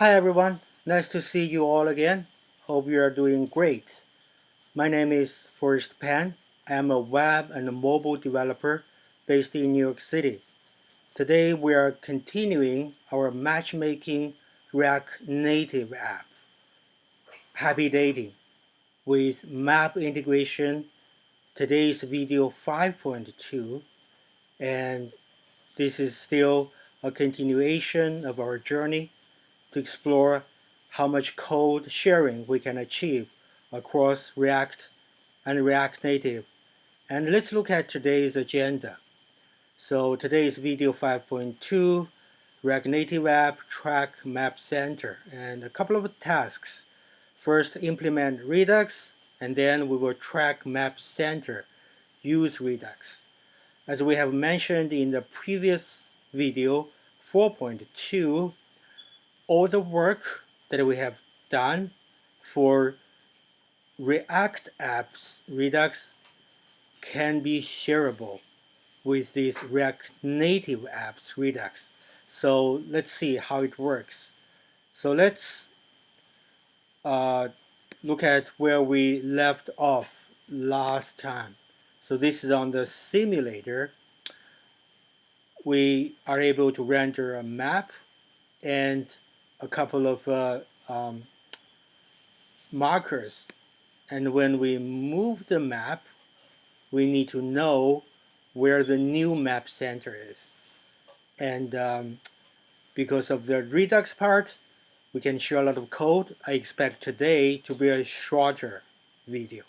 Hi everyone, nice to see you all again. Hope you are doing great. My name is Forrest Pan. I am a web and a mobile developer based in New York City. Today we are continuing our matchmaking React Native app, HappyDating, with map integration. Today's video 5.2, and this is still a continuation of our journey to explore how much code sharing we can achieve across React and React Native. And let's look at today's agenda. So today's video 5.2, React Native App Track Map Center, and a couple of tasks. First, implement Redux, and then we will track Map Center, use Redux. As we have mentioned in the previous video 4.2, all the work that we have done for React apps, Redux, can be shareable with these React Native apps, Redux. So let's see how it works. So let's look at where we left off last time. So this is on the simulator. We are able to render a map and a couple of markers. And when we move the map, we need to know where the new map center is. And because of the Redux part, we can share a lot of code. I expect today to be a shorter video.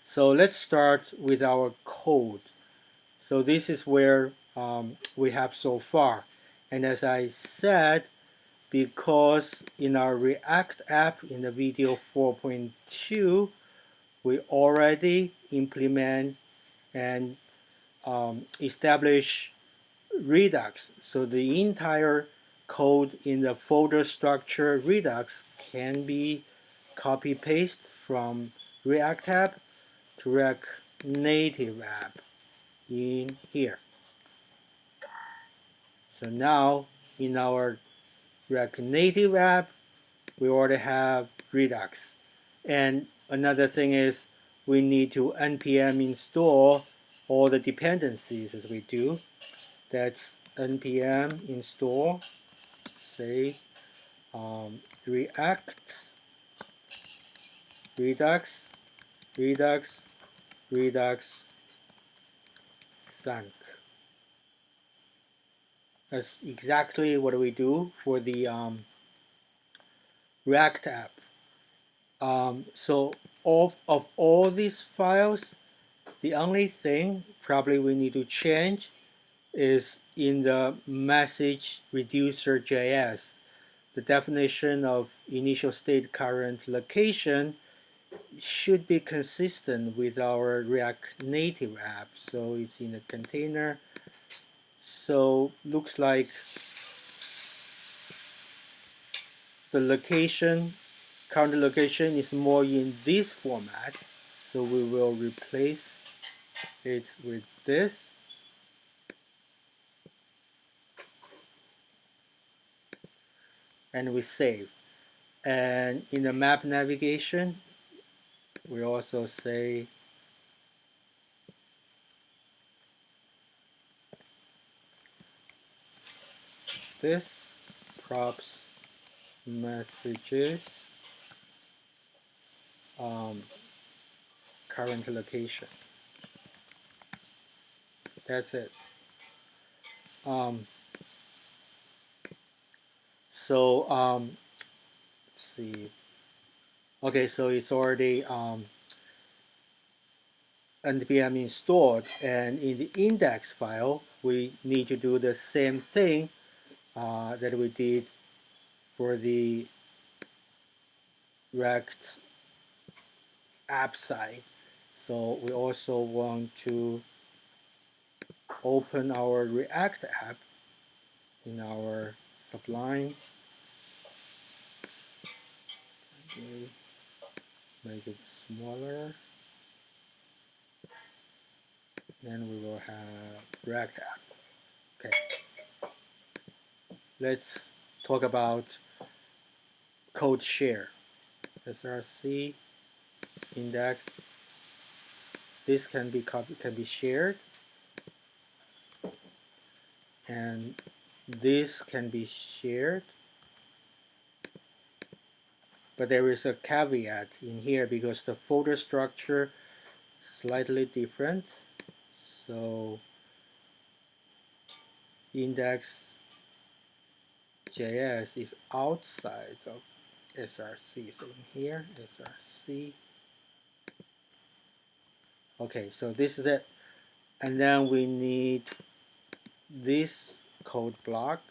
So let's start with our code. So this is where we have so far. And as I said, because in our React app in the video 4.2, we already implement and establish Redux. So the entire code in the folder structure Redux can be copy paste from React app to React Native app in here. So now in our React Native app, we already have Redux. And another thing is we need to npm install all the dependencies as we do. That's npm install, say, React, Redux, Redux, Redux, sync. That's exactly what we do for the React app. So of all these files, the only thing probably we need to change is in the message reducer JS. The definition of initial state current location should be consistent with our React Native app. So it's in a container. So looks like the location, current location is more in this format. So we will replace it with this. And we save. And in the map navigation, we also say this props messages current location. That's it. Let's see. Okay, so it's already npm installed, and in the index file, we need to do the same thing that we did for the React app side. So we also want to open our React app in our Sublime. Okay. Make it smaller. Then we will have React app. Okay. Let's talk about code share. src index. This can be shared, and this can be shared. But there is a caveat in here because the folder structure is slightly different. So index.js is outside of src. So in here, src. Okay, so this is it. And then we need this code block.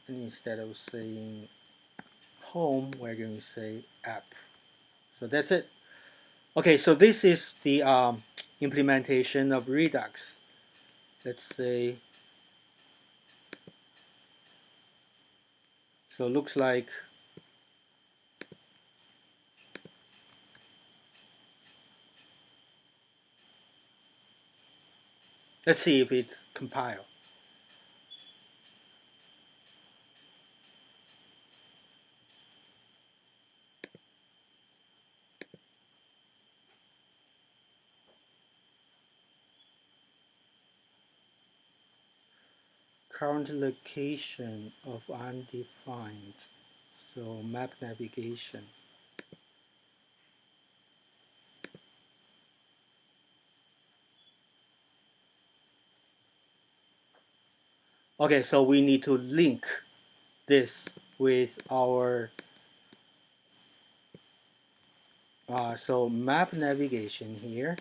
And instead of saying home, we're going to say app. So that's it. Okay, so this is the implementation of Redux. Let's say, so it looks like let's see if it compiles. Current location of undefined. So map navigation. Okay, so we need to link this with our so map navigation here.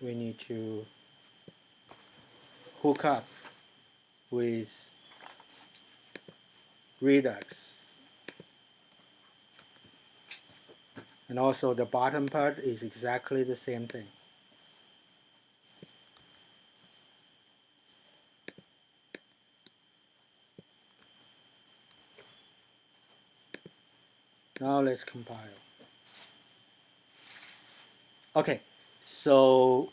We need to hook up with Redux. And also the bottom part is exactly the same thing. Now let's compile. Okay, so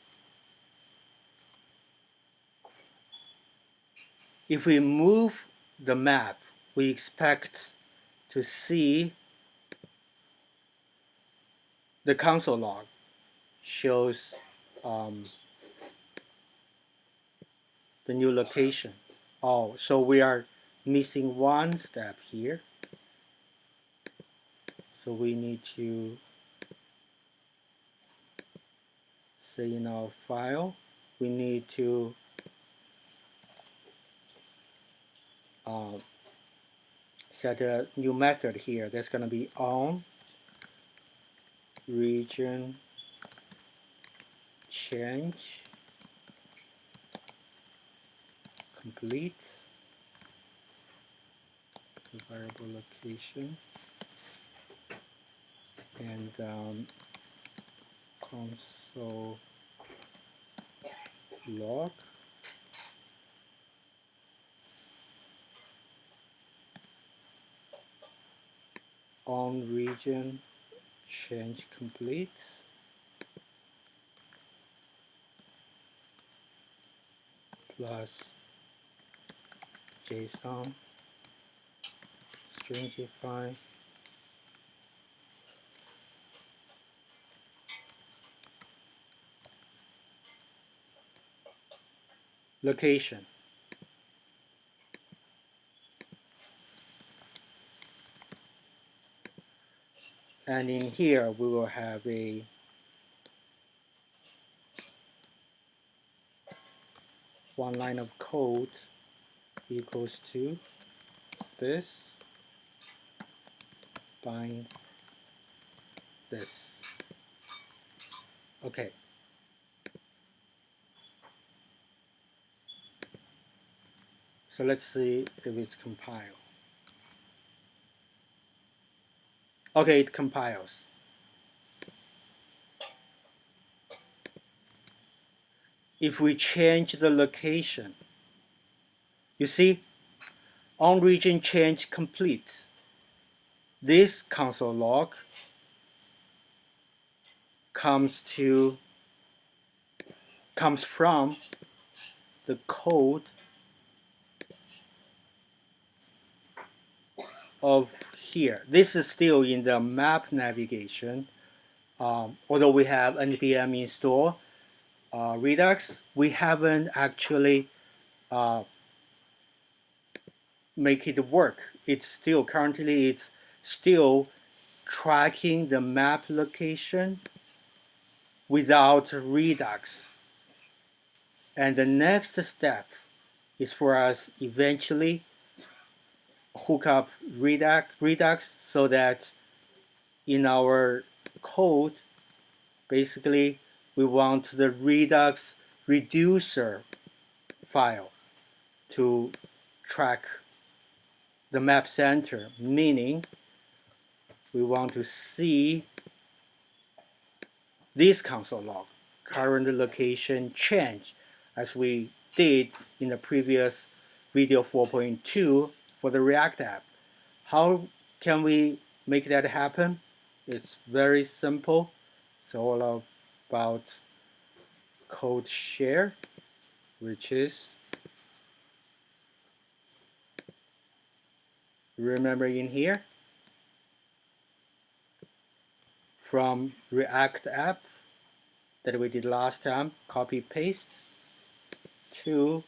if we move the map, we expect to see the console log shows the new location. Oh, so we are missing one step here. So we need to say in our file, we need to set a new method here. That's going to be on region change complete variable location and console log on region change complete plus JSON stringify location. And in here we will have a one line of code equals to this bind this. Okay. So let's see if it's compiled. Okay, it compiles. If we change the location, you see, on region change complete. This console log comes from the code of here. This is still in the map navigation. Although we have npm install Redux, we haven't actually make it work. It's still tracking the map location without Redux. And the next step is for us eventually hook up Redux so that in our code, basically, we want the Redux reducer file to track the map center, meaning we want to see this console log, current location change, as we did in the previous video 4.2 for the React app. How can we make that happen? It's very simple. It's all about code share, which is, remember in here, from React app that we did last time, copy paste to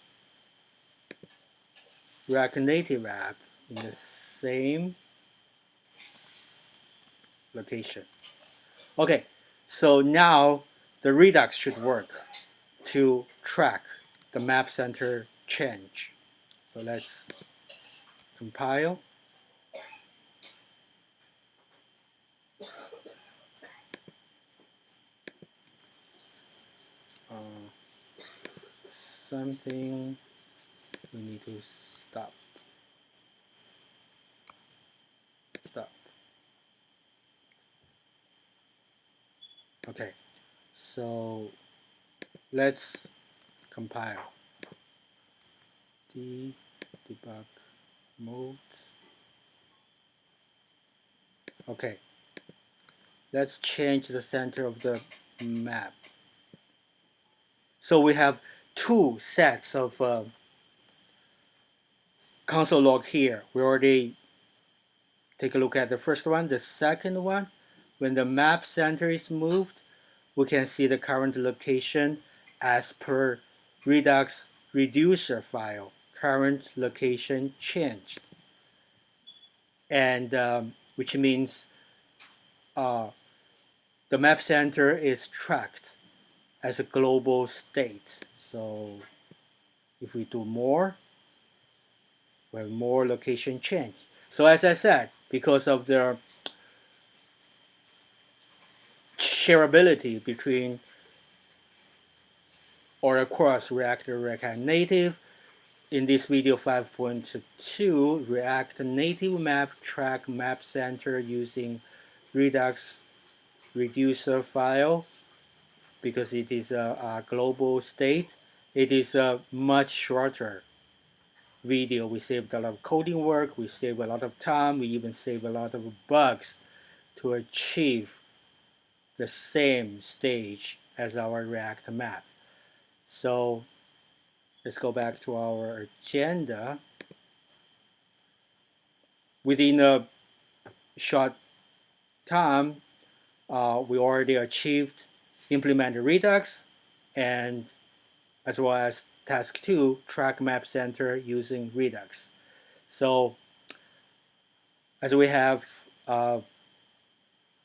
ReactNative app in the same location. Okay, so now the Redux should work to track the map center change. So let's compile. Something we need to stop. Okay, so let's compile. Debug mode. Okay, let's change the center of the map. So we have two sets of console log here. We already take a look at the first one. The second one, when the map center is moved, we can see the current location as per Redux reducer file, current location changed. And which means the map center is tracked as a global state. So if we do more, we have more location change. So as I said, because of the shareability between or across React and React Native, in this video 5.2, React Native Map track map center using Redux reducer file because it is a global state. It is a much shorter video. We saved a lot of coding work, we saved a lot of time, we even saved a lot of bugs to achieve the same stage as our React map. So let's go back to our agenda. Within a short time, we already achieved implemented Redux, and as well as task 2, track map center using Redux. So as we have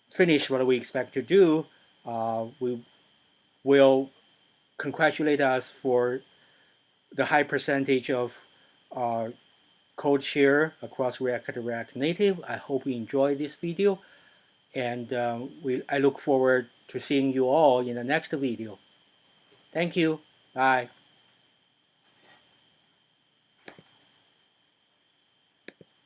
finished what we expect to do, we will congratulate us for the high percentage of code share across React and React Native. I hope you enjoyed this video, and I look forward to seeing you all in the next video. Thank you. Bye.